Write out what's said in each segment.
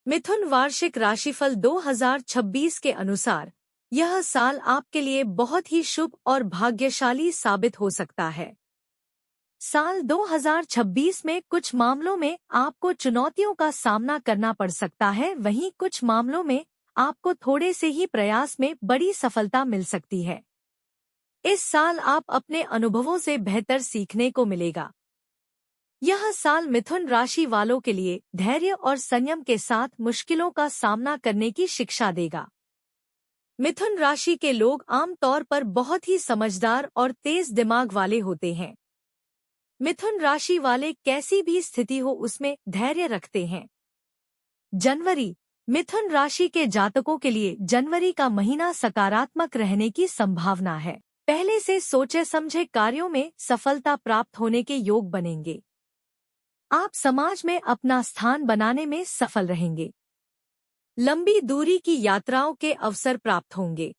मिथुन वार्षिक राशिफल 2026 के अनुसार यह साल आपके लिए बहुत ही शुभ और भाग्यशाली साबित हो सकता है। साल 2026 में कुछ मामलों में आपको चुनौतियों का सामना करना पड़ सकता है, वहीं कुछ मामलों में आपको थोड़े से ही प्रयास में बड़ी सफलता मिल सकती है। इस साल आप अपने अनुभवों से बेहतर सीखने को मिलेगा। यह साल मिथुन राशि वालों के लिए धैर्य और संयम के साथ मुश्किलों का सामना करने की शिक्षा देगा। मिथुन राशि के लोग आमतौर पर बहुत ही समझदार और तेज दिमाग वाले होते हैं। मिथुन राशि वाले कैसी भी स्थिति हो उसमें धैर्य रखते हैं। जनवरी, मिथुन राशि के जातकों के लिए जनवरी का महीना सकारात्मक रहने की संभावना है। पहले से सोचे समझे कार्यों में सफलता प्राप्त होने के योग बनेंगे। आप समाज में अपना स्थान बनाने में सफल रहेंगे। लंबी दूरी की यात्राओं के अवसर प्राप्त होंगे।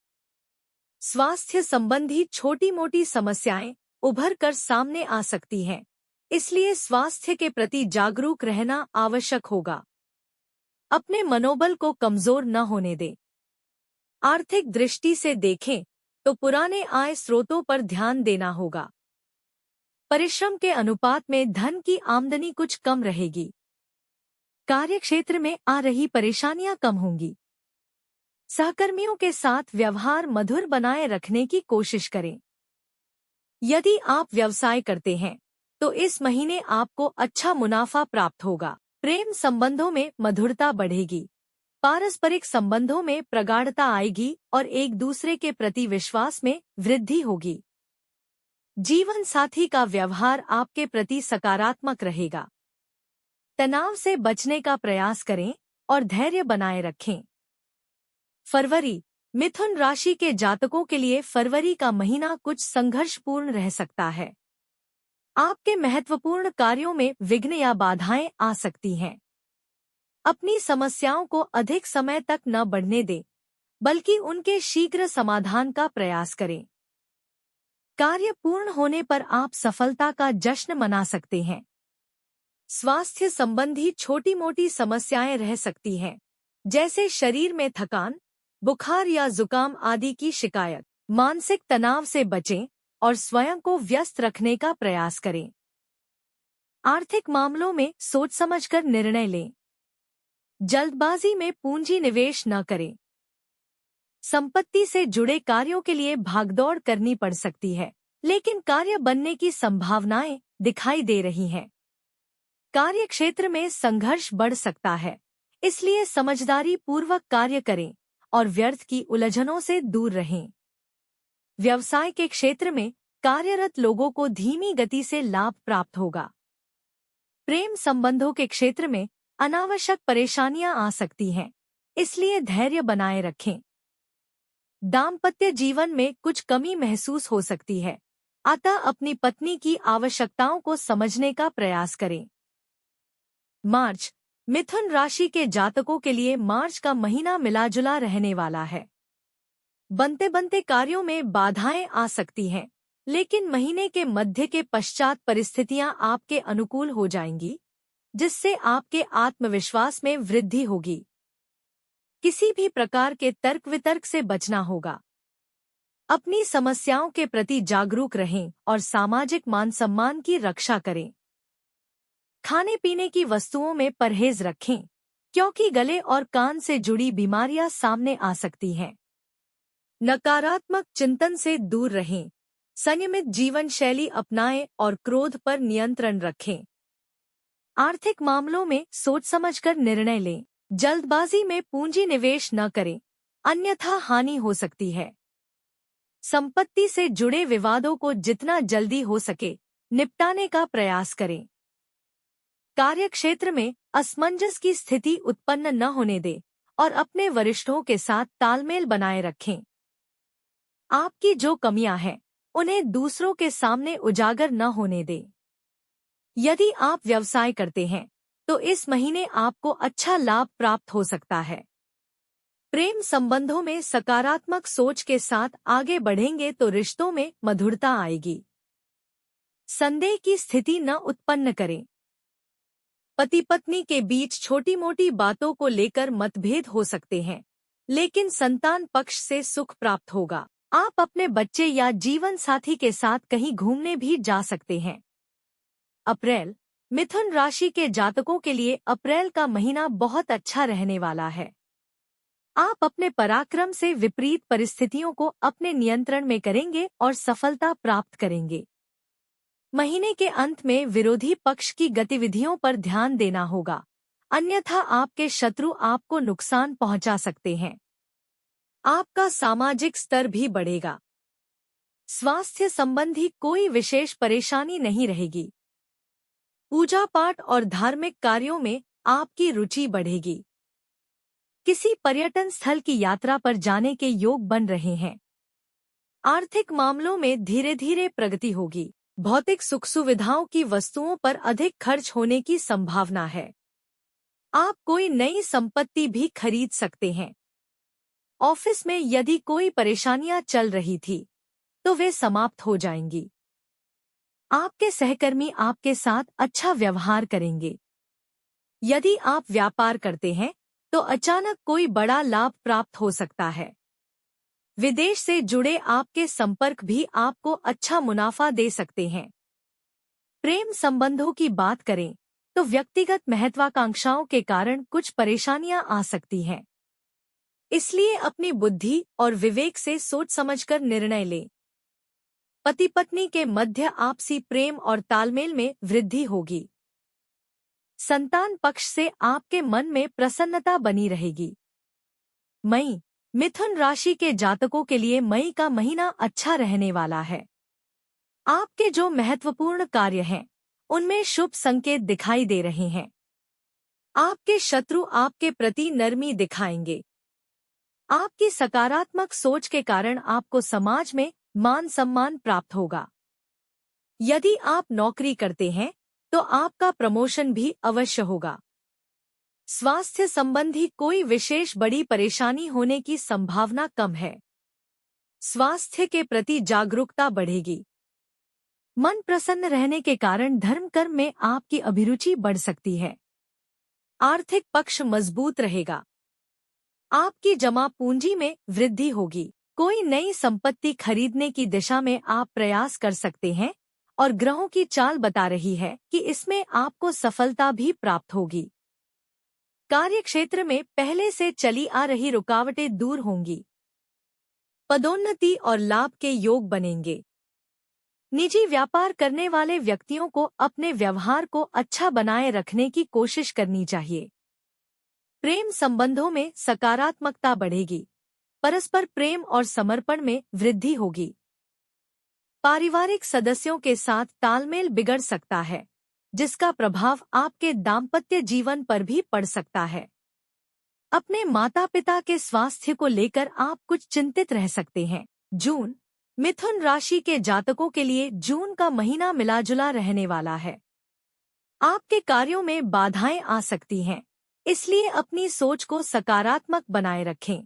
स्वास्थ्य संबंधी छोटी मोटी समस्याएं उभर कर सामने आ सकती हैं, इसलिए स्वास्थ्य के प्रति जागरूक रहना आवश्यक होगा। अपने मनोबल को कमजोर न होने दें। आर्थिक दृष्टि से देखें तो पुराने आय स्रोतों पर ध्यान देना होगा। परिश्रम के अनुपात में धन की आमदनी कुछ कम रहेगी। कार्यक्षेत्र में आ रही परेशानियां कम होंगी। सहकर्मियों के साथ व्यवहार मधुर बनाए रखने की कोशिश करें। यदि आप व्यवसाय करते हैं तो इस महीने आपको अच्छा मुनाफा प्राप्त होगा। प्रेम संबंधों में मधुरता बढ़ेगी। पारस्परिक संबंधों में प्रगाढ़ता आएगी और एक दूसरे के प्रति विश्वास में वृद्धि होगी। जीवन साथी का व्यवहार आपके प्रति सकारात्मक रहेगा। तनाव से बचने का प्रयास करें और धैर्य बनाए रखें। फरवरी, मिथुन राशि के जातकों के लिए फरवरी का महीना कुछ संघर्षपूर्ण रह सकता है। आपके महत्वपूर्ण कार्यों में विघ्न या बाधाएं आ सकती हैं। अपनी समस्याओं को अधिक समय तक न बढ़ने दें, बल्कि उनके शीघ्र समाधान का प्रयास करें। कार्य पूर्ण होने पर आप सफलता का जश्न मना सकते हैं। स्वास्थ्य संबंधी छोटी मोटी समस्याएं रह सकती हैं, जैसे शरीर में थकान, बुखार या जुकाम आदि की शिकायत। मानसिक तनाव से बचें और स्वयं को व्यस्त रखने का प्रयास करें। आर्थिक मामलों में सोच समझकर निर्णय लें। जल्दबाजी में पूंजी निवेश न करें। संपत्ति से जुड़े कार्यों के लिए भागदौड़ करनी पड़ सकती है, लेकिन कार्य बनने की संभावनाएं दिखाई दे रही हैं। कार्यक्षेत्र में संघर्ष बढ़ सकता है, इसलिए समझदारी पूर्वक कार्य करें और व्यर्थ की उलझनों से दूर रहें। व्यवसाय के क्षेत्र में कार्यरत लोगों को धीमी गति से लाभ प्राप्त होगा। प्रेम संबंधों के क्षेत्र में अनावश्यक परेशानियां आ सकती हैं, इसलिए धैर्य बनाए रखें। दाम्पत्य जीवन में कुछ कमी महसूस हो सकती है, अतः अपनी पत्नी की आवश्यकताओं को समझने का प्रयास करें। मार्च, मिथुन राशि के जातकों के लिए मार्च का महीना मिलाजुला रहने वाला है। बनते बनते कार्यों में बाधाएं आ सकती हैं, लेकिन महीने के मध्य के पश्चात परिस्थितियां आपके अनुकूल हो जाएंगी, जिससे आपके आत्मविश्वास में वृद्धि होगी। किसी भी प्रकार के तर्क वितर्क से बचना होगा। अपनी समस्याओं के प्रति जागरूक रहें और सामाजिक मान सम्मान की रक्षा करें। खाने पीने की वस्तुओं में परहेज रखें, क्योंकि गले और कान से जुड़ी बीमारियां सामने आ सकती हैं। नकारात्मक चिंतन से दूर रहें। संयमित जीवन शैली अपनाएं और क्रोध पर नियंत्रण रखें। आर्थिक मामलों में सोच समझकर निर्णय लें। जल्दबाजी में पूंजी निवेश न करें, अन्यथा हानि हो सकती है। संपत्ति से जुड़े विवादों को जितना जल्दी हो सके निपटाने का प्रयास करें। कार्यक्षेत्र में असमंजस की स्थिति उत्पन्न न होने दें और अपने वरिष्ठों के साथ तालमेल बनाए रखें। आपकी जो कमियां हैं, उन्हें दूसरों के सामने उजागर न होने दें। यदि आप व्यवसाय करते हैं तो इस महीने आपको अच्छा लाभ प्राप्त हो सकता है। प्रेम संबंधों में सकारात्मक सोच के साथ आगे बढ़ेंगे तो रिश्तों में मधुरता आएगी। संदेह की स्थिति न उत्पन्न करें। पति पत्नी के बीच छोटी मोटी बातों को लेकर मतभेद हो सकते हैं, लेकिन संतान पक्ष से सुख प्राप्त होगा। आप अपने बच्चे या जीवन साथी के साथ कहीं घूमने भी जा सकते हैं। अप्रैल, मिथुन राशि के जातकों के लिए अप्रैल का महीना बहुत अच्छा रहने वाला है। आप अपने पराक्रम से विपरीत परिस्थितियों को अपने नियंत्रण में करेंगे और सफलता प्राप्त करेंगे। महीने के अंत में विरोधी पक्ष की गतिविधियों पर ध्यान देना होगा, अन्यथा आपके शत्रु आपको नुकसान पहुंचा सकते हैं। आपका सामाजिक स्तर भी बढ़ेगा। स्वास्थ्य संबंधी कोई विशेष परेशानी नहीं रहेगी। पूजा पाठ और धार्मिक कार्यों में आपकी रुचि बढ़ेगी। किसी पर्यटन स्थल की यात्रा पर जाने के योग बन रहे हैं। आर्थिक मामलों में धीरे धीरे प्रगति होगी। भौतिक सुख सुविधाओं की वस्तुओं पर अधिक खर्च होने की संभावना है। आप कोई नई संपत्ति भी खरीद सकते हैं। ऑफिस में यदि कोई परेशानियां चल रही थी, तो वे समाप्त हो जाएंगी। आपके सहकर्मी आपके साथ अच्छा व्यवहार करेंगे। यदि आप व्यापार करते हैं, तो अचानक कोई बड़ा लाभ प्राप्त हो सकता है। विदेश से जुड़े आपके संपर्क भी आपको अच्छा मुनाफा दे सकते हैं। प्रेम संबंधों की बात करें, तो व्यक्तिगत महत्वाकांक्षाओं के कारण कुछ परेशानियां आ सकती हैं। इसलिए अपनी बुद्धि और विवेक से सोच समझकर निर्णय लें। पति पत्नी के मध्य आपसी प्रेम और तालमेल में वृद्धि होगी। संतान पक्ष से आपके मन में प्रसन्नता बनी रहेगी। मई, मिथुन राशि के जातकों के लिए मई का महीना अच्छा रहने वाला है। आपके जो महत्वपूर्ण कार्य हैं, उनमें शुभ संकेत दिखाई दे रहे हैं। आपके शत्रु आपके प्रति नरमी दिखाएंगे। आपकी सकारात्मक सोच के कारण आपको समाज में मान सम्मान प्राप्त होगा। यदि आप नौकरी करते हैं, तो आपका प्रमोशन भी अवश्य होगा। स्वास्थ्य संबंधी कोई विशेष बड़ी परेशानी होने की संभावना कम है। स्वास्थ्य के प्रति जागरूकता बढ़ेगी। मन प्रसन्न रहने के कारण धर्म कर्म में आपकी अभिरुचि बढ़ सकती है। आर्थिक पक्ष मजबूत रहेगा। आपकी जमा पूंजी में वृद्धि होगी। कोई नई संपत्ति खरीदने की दिशा में आप प्रयास कर सकते हैं और ग्रहों की चाल बता रही है कि इसमें आपको सफलता भी प्राप्त होगी। कार्यक्षेत्र में पहले से चली आ रही रुकावटें दूर होंगी। पदोन्नति और लाभ के योग बनेंगे। निजी व्यापार करने वाले व्यक्तियों को अपने व्यवहार को अच्छा बनाए रखने की कोशिश करनी चाहिए। प्रेम संबंधों में सकारात्मकता बढ़ेगी। परस्पर प्रेम और समर्पण में वृद्धि होगी। पारिवारिक सदस्यों के साथ तालमेल बिगड़ सकता है, जिसका प्रभाव आपके दाम्पत्य जीवन पर भी पड़ सकता है। अपने माता पिता के स्वास्थ्य को लेकर आप कुछ चिंतित रह सकते हैं। जून, मिथुन राशि के जातकों के लिए जून का महीना मिलाजुला रहने वाला है। आपके कार्यों में बाधाएं आ सकती हैं, इसलिए अपनी सोच को सकारात्मक बनाए रखें।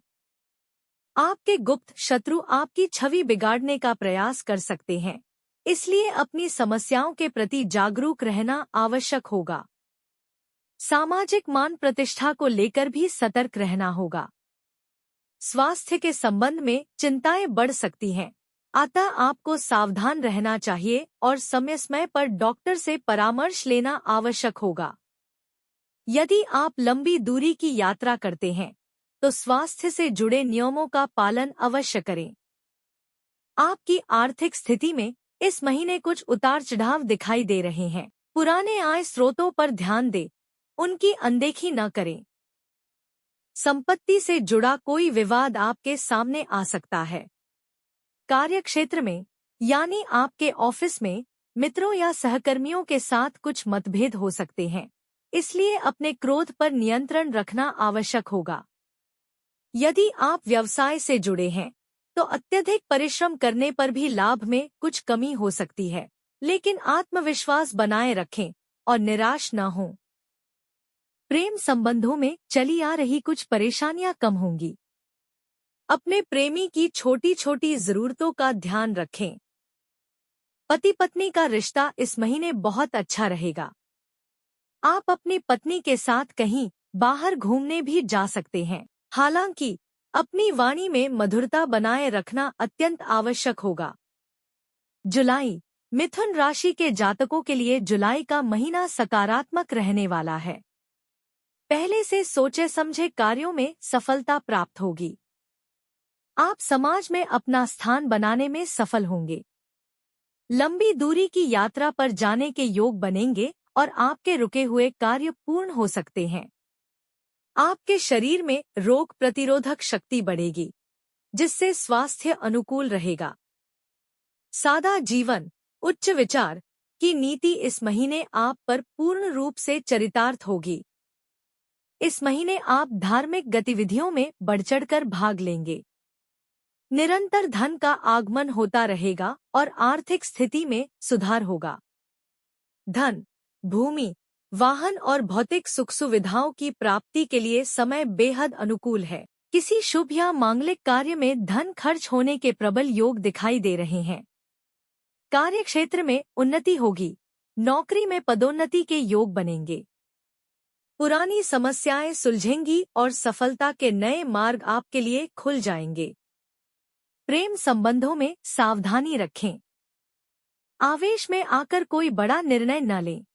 आपके गुप्त शत्रु आपकी छवि बिगाड़ने का प्रयास कर सकते हैं, इसलिए अपनी समस्याओं के प्रति जागरूक रहना आवश्यक होगा। सामाजिक मान प्रतिष्ठा को लेकर भी सतर्क रहना होगा। स्वास्थ्य के संबंध में चिंताएं बढ़ सकती हैं, अतः आपको सावधान रहना चाहिए और समय समय पर डॉक्टर से परामर्श लेना आवश्यक होगा। यदि आप लंबी दूरी की यात्रा करते हैं, तो स्वास्थ्य से जुड़े नियमों का पालन अवश्य करें। आपकी आर्थिक स्थिति में इस महीने कुछ उतार चढ़ाव दिखाई दे रहे हैं। पुराने आय स्रोतों पर ध्यान दें, उनकी अनदेखी न करें। संपत्ति से जुड़ा कोई विवाद आपके सामने आ सकता है। कार्यक्षेत्र में, यानी आपके ऑफिस में, मित्रों या सहकर्मियों के साथ कुछ मतभेद हो सकते हैं, इसलिए अपने क्रोध पर नियंत्रण रखना आवश्यक होगा। यदि आप व्यवसाय से जुड़े हैं, तो अत्यधिक परिश्रम करने पर भी लाभ में कुछ कमी हो सकती है, लेकिन आत्मविश्वास बनाए रखें और निराश न हों। प्रेम संबंधों में चली आ रही कुछ परेशानियां कम होंगी। अपने प्रेमी की छोटी छोटी जरूरतों का ध्यान रखें। पति पत्नी का रिश्ता इस महीने बहुत अच्छा रहेगा। आप अपनी पत्नी के साथ कहीं बाहर घूमने भी जा सकते हैं। हालांकि अपनी वाणी में मधुरता बनाए रखना अत्यंत आवश्यक होगा। जुलाई। मिथुन राशि के जातकों के लिए जुलाई का महीना सकारात्मक रहने वाला है। पहले से सोचे समझे कार्यों में सफलता प्राप्त होगी। आप समाज में अपना स्थान बनाने में सफल होंगे। लंबी दूरी की यात्रा पर जाने के योग बनेंगे और आपके रुके हुए कार्य पूर्ण हो सकते हैं। आपके शरीर में रोग प्रतिरोधक शक्ति बढ़ेगी, जिससे स्वास्थ्य अनुकूल रहेगा। सादा जीवन, उच्च विचार की नीति इस महीने आप पर पूर्ण रूप से चरितार्थ होगी। इस महीने आप धार्मिक गतिविधियों में बढ़-चढ़कर भाग लेंगे। निरंतर धन का आगमन होता रहेगा और आर्थिक स्थिति में सुधार होगा। धन, भूमि, वाहन और भौतिक सुख सुविधाओं की प्राप्ति के लिए समय बेहद अनुकूल है। किसी शुभ या मांगलिक कार्य में धन खर्च होने के प्रबल योग दिखाई दे रहे हैं। कार्य क्षेत्र में उन्नति होगी। नौकरी में पदोन्नति के योग बनेंगे। पुरानी समस्याएं सुलझेंगी और सफलता के नए मार्ग आपके लिए खुल जाएंगे। प्रेम संबंधों में सावधानी रखें। आवेश में आकर कोई बड़ा निर्णय न लें।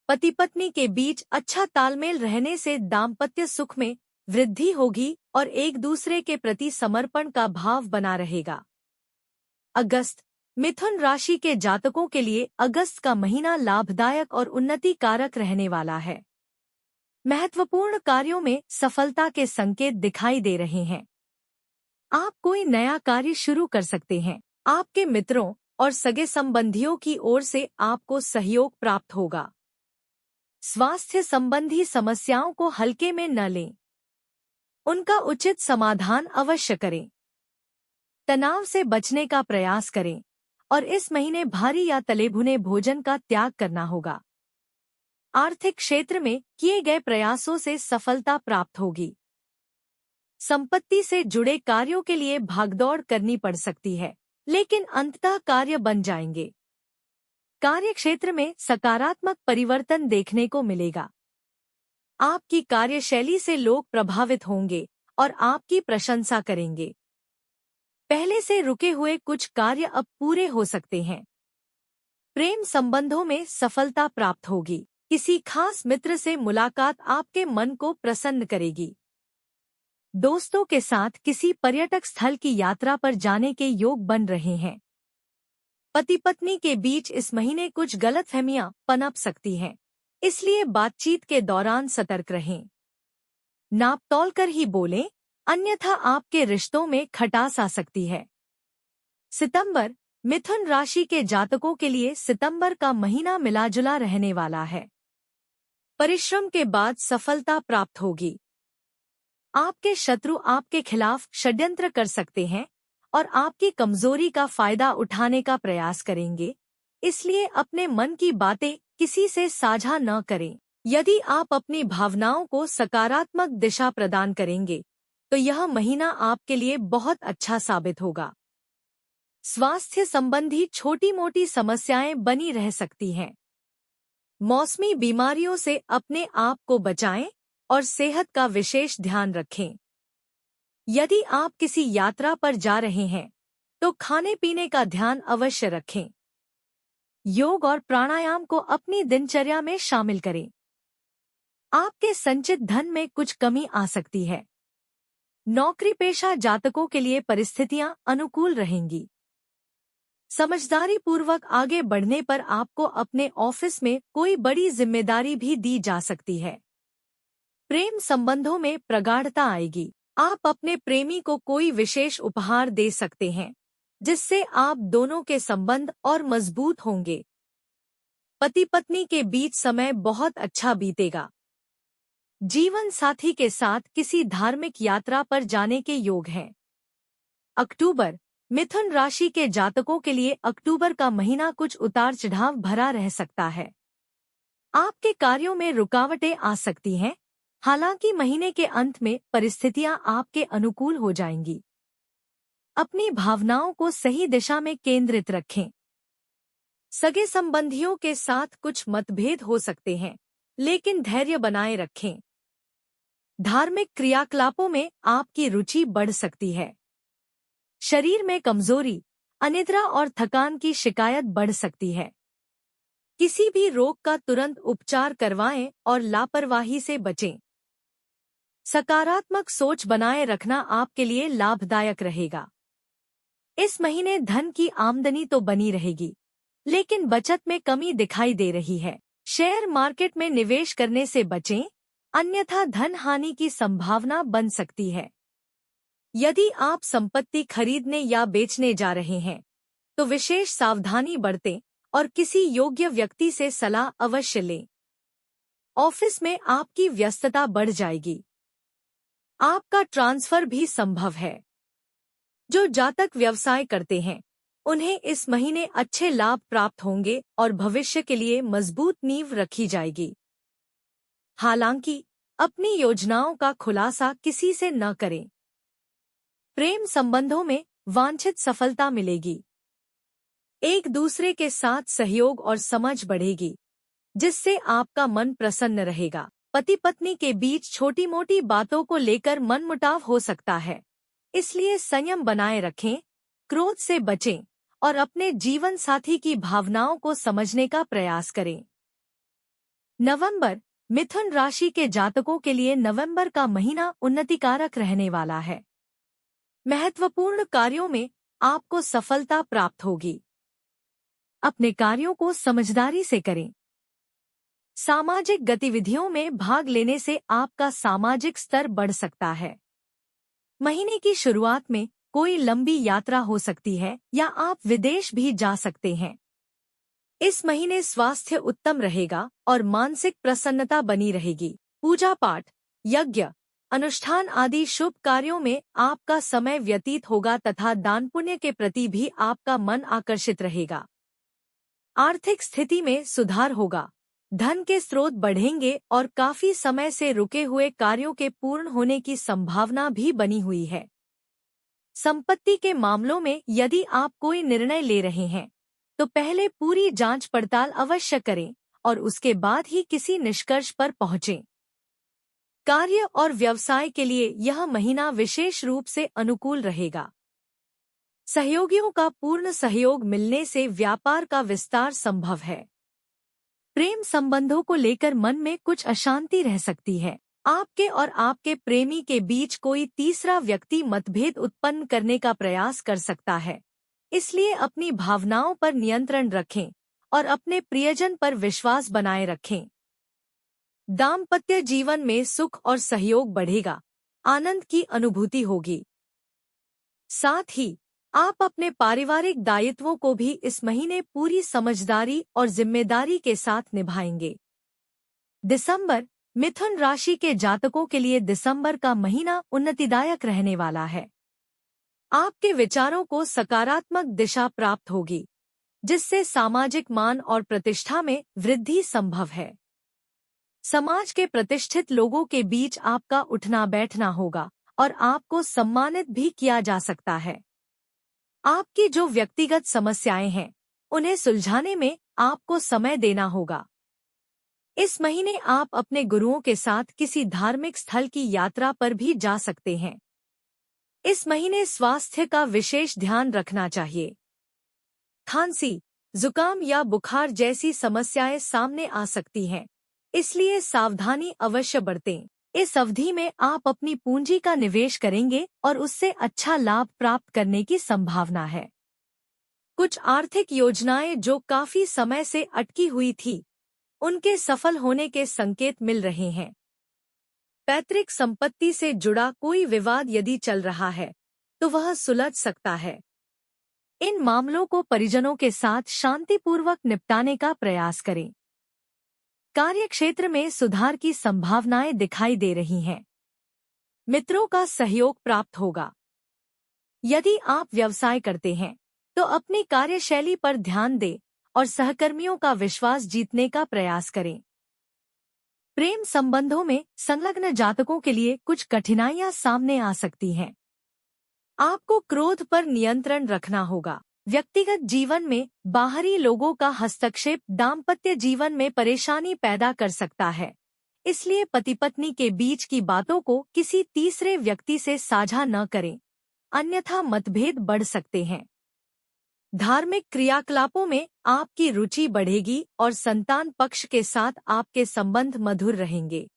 पति पत्नी के बीच अच्छा तालमेल रहने से दाम्पत्य सुख में वृद्धि होगी और एक दूसरे के प्रति समर्पण का भाव बना रहेगा। अगस्त। मिथुन राशि के जातकों के लिए अगस्त का महीना लाभदायक और उन्नति कारक रहने वाला है। महत्वपूर्ण कार्यों में सफलता के संकेत दिखाई दे रहे हैं। आप कोई नया कार्य शुरू कर सकते हैं। आपके मित्रों और सगे संबंधियों की ओर से आपको सहयोग प्राप्त होगा। स्वास्थ्य संबंधी समस्याओं को हल्के में न लें। उनका उचित समाधान अवश्य करें। तनाव से बचने का प्रयास करें और इस महीने भारी या तले भुने भोजन का त्याग करना होगा। आर्थिक क्षेत्र में किए गए प्रयासों से सफलता प्राप्त होगी। संपत्ति से जुड़े कार्यों के लिए भागदौड़ करनी पड़ सकती है, लेकिन अंततः कार्य बन जाएंगे। कार्य क्षेत्र में सकारात्मक परिवर्तन देखने को मिलेगा। आपकी कार्यशैली से लोग प्रभावित होंगे और आपकी प्रशंसा करेंगे। पहले से रुके हुए कुछ कार्य अब पूरे हो सकते हैं। प्रेम संबंधों में सफलता प्राप्त होगी। किसी खास मित्र से मुलाकात आपके मन को प्रसन्न करेगी। दोस्तों के साथ किसी पर्यटक स्थल की यात्रा पर जाने के योग बन रहे हैं। पति पत्नी के बीच इस महीने कुछ गलतफहमियां पनप सकती हैं, इसलिए बातचीत के दौरान सतर्क रहें। नाप तौल कर ही बोलें, अन्यथा आपके रिश्तों में खटास आ सकती है। सितंबर। मिथुन राशि के जातकों के लिए सितंबर का महीना मिलाजुला रहने वाला है। परिश्रम के बाद सफलता प्राप्त होगी। आपके शत्रु आपके खिलाफ षड्यंत्र कर सकते हैं और आपकी कमजोरी का फायदा उठाने का प्रयास करेंगे, इसलिए अपने मन की बातें किसी से साझा न करें। यदि आप अपनी भावनाओं को सकारात्मक दिशा प्रदान करेंगे, तो यह महीना आपके लिए बहुत अच्छा साबित होगा। स्वास्थ्य संबंधी छोटी-मोटी समस्याएं बनी रह सकती हैं। मौसमी बीमारियों से अपने आप को बचाएं और सेहत का विशेष ध्यान रखें। यदि आप किसी यात्रा पर जा रहे हैं, तो खाने पीने का ध्यान अवश्य रखें। योग और प्राणायाम को अपनी दिनचर्या में शामिल करें। आपके संचित धन में कुछ कमी आ सकती है। नौकरी पेशा जातकों के लिए परिस्थितियां अनुकूल रहेंगी। समझदारी पूर्वक आगे बढ़ने पर आपको अपने ऑफिस में कोई बड़ी जिम्मेदारी भी दी जा सकती है। प्रेम संबंधों में प्रगाढ़ता आएगी। आप अपने प्रेमी को कोई विशेष उपहार दे सकते हैं, जिससे आप दोनों के संबंध और मजबूत होंगे। पति पत्नी के बीच समय बहुत अच्छा बीतेगा। जीवन साथी के साथ किसी धार्मिक यात्रा पर जाने के योग हैं। अक्टूबर। मिथुन राशि के जातकों के लिए अक्टूबर का महीना कुछ उतार चढ़ाव भरा रह सकता है। आपके कार्यों में रुकावटें आ सकती हैं, हालांकि महीने के अंत में परिस्थितियां आपके अनुकूल हो जाएंगी। अपनी भावनाओं को सही दिशा में केंद्रित रखें। सगे संबंधियों के साथ कुछ मतभेद हो सकते हैं, लेकिन धैर्य बनाए रखें। धार्मिक क्रियाकलापों में आपकी रुचि बढ़ सकती है। शरीर में कमजोरी, अनिद्रा और थकान की शिकायत बढ़ सकती है। किसी भी रोग का तुरंत उपचार करवाएं और लापरवाही से बचें। सकारात्मक सोच बनाए रखना आपके लिए लाभदायक रहेगा। इस महीने धन की आमदनी तो बनी रहेगी, लेकिन बचत में कमी दिखाई दे रही है। शेयर मार्केट में निवेश करने से बचें, अन्यथा धन हानि की संभावना बन सकती है। यदि आप संपत्ति खरीदने या बेचने जा रहे हैं, तो विशेष सावधानी बरतें और किसी योग्य व्यक्ति से सलाह अवश्य लें। ऑफिस में आपकी व्यस्तता बढ़ जाएगी। आपका ट्रांसफर भी संभव है। जो जातक व्यवसाय करते हैं, उन्हें इस महीने अच्छे लाभ प्राप्त होंगे और भविष्य के लिए मजबूत नींव रखी जाएगी। हालांकि अपनी योजनाओं का खुलासा किसी से न करें। प्रेम संबंधों में वांछित सफलता मिलेगी। एक दूसरे के साथ सहयोग और समझ बढ़ेगी, जिससे आपका मन प्रसन्न रहेगा। पति पत्नी के बीच छोटी मोटी बातों को लेकर मनमुटाव हो सकता है, इसलिए संयम बनाए रखें, क्रोध से बचें और अपने जीवन साथी की भावनाओं को समझने का प्रयास करें। नवंबर, मिथुन राशि के जातकों के लिए नवंबर का महीना उन्नतिकारक रहने वाला है। महत्वपूर्ण कार्यों में आपको सफलता प्राप्त होगी। अपने कार्यों को समझदारी से करें। सामाजिक गतिविधियों में भाग लेने से आपका सामाजिक स्तर बढ़ सकता है। महीने की शुरुआत में कोई लंबी यात्रा हो सकती है या आप विदेश भी जा सकते हैं। इस महीने स्वास्थ्य उत्तम रहेगा और मानसिक प्रसन्नता बनी रहेगी। पूजा पाठ, यज्ञ, अनुष्ठान आदि शुभ कार्यों में आपका समय व्यतीत होगा तथा दान पुण्य के प्रति भी आपका मन आकर्षित रहेगा। आर्थिक स्थिति में सुधार होगा। धन के स्रोत बढ़ेंगे और काफी समय से रुके हुए कार्यों के पूर्ण होने की संभावना भी बनी हुई है। संपत्ति के मामलों में यदि आप कोई निर्णय ले रहे हैं, तो पहले पूरी जांच पड़ताल अवश्य करें और उसके बाद ही किसी निष्कर्ष पर पहुंचें। कार्य और व्यवसाय के लिए यह महीना विशेष रूप से अनुकूल रहेगा। सहयोगियों का पूर्ण सहयोग मिलने से व्यापार का विस्तार संभव है। प्रेम संबंधों को लेकर मन में कुछ अशांति रह सकती है। आपके और आपके प्रेमी के बीच कोई तीसरा व्यक्ति मतभेद उत्पन्न करने का प्रयास कर सकता है, इसलिए अपनी भावनाओं पर नियंत्रण रखें और अपने प्रियजन पर विश्वास बनाए रखें। दाम्पत्य जीवन में सुख और सहयोग बढ़ेगा, आनंद की अनुभूति होगी। साथ ही आप अपने पारिवारिक दायित्वों को भी इस महीने पूरी समझदारी और जिम्मेदारी के साथ निभाएंगे। दिसंबर, मिथुन राशि के जातकों के लिए दिसंबर का महीना उन्नतिदायक रहने वाला है। आपके विचारों को सकारात्मक दिशा प्राप्त होगी, जिससे सामाजिक मान और प्रतिष्ठा में वृद्धि संभव है। समाज के प्रतिष्ठित लोगों के बीच आपका उठना बैठना होगा और आपको सम्मानित भी किया जा सकता है। आपकी जो व्यक्तिगत समस्याएं हैं, उन्हें सुलझाने में आपको समय देना होगा। इस महीने आप अपने गुरुओं के साथ किसी धार्मिक स्थल की यात्रा पर भी जा सकते हैं। इस महीने स्वास्थ्य का विशेष ध्यान रखना चाहिए। खांसी, जुकाम या बुखार जैसी समस्याएं सामने आ सकती हैं, इसलिए सावधानी अवश्य बरतें। इस अवधि में आप अपनी पूंजी का निवेश करेंगे और उससे अच्छा लाभ प्राप्त करने की संभावना है। कुछ आर्थिक योजनाएं जो काफी समय से अटकी हुई थी, उनके सफल होने के संकेत मिल रहे हैं। पैतृक संपत्ति से जुड़ा कोई विवाद यदि चल रहा है, तो वह सुलझ सकता है। इन मामलों को परिजनों के साथ शांतिपूर्वक निपटाने का प्रयास करें। कार्यक्षेत्र में सुधार की संभावनाएं दिखाई दे रही हैं। मित्रों का सहयोग प्राप्त होगा। यदि आप व्यवसाय करते हैं, तो अपनी कार्यशैली पर ध्यान दें और सहकर्मियों का विश्वास जीतने का प्रयास करें। प्रेम संबंधों में संलग्न जातकों के लिए कुछ कठिनाइयां सामने आ सकती हैं। आपको क्रोध पर नियंत्रण रखना होगा। व्यक्तिगत जीवन में बाहरी लोगों का हस्तक्षेप दाम्पत्य जीवन में परेशानी पैदा कर सकता है। इसलिए पति पत्नी के बीच की बातों को किसी तीसरे व्यक्ति से साझा न करें, अन्यथा मतभेद बढ़ सकते हैं। धार्मिक क्रियाकलापों में आपकी रुचि बढ़ेगी और संतान पक्ष के साथ आपके संबंध मधुर रहेंगे।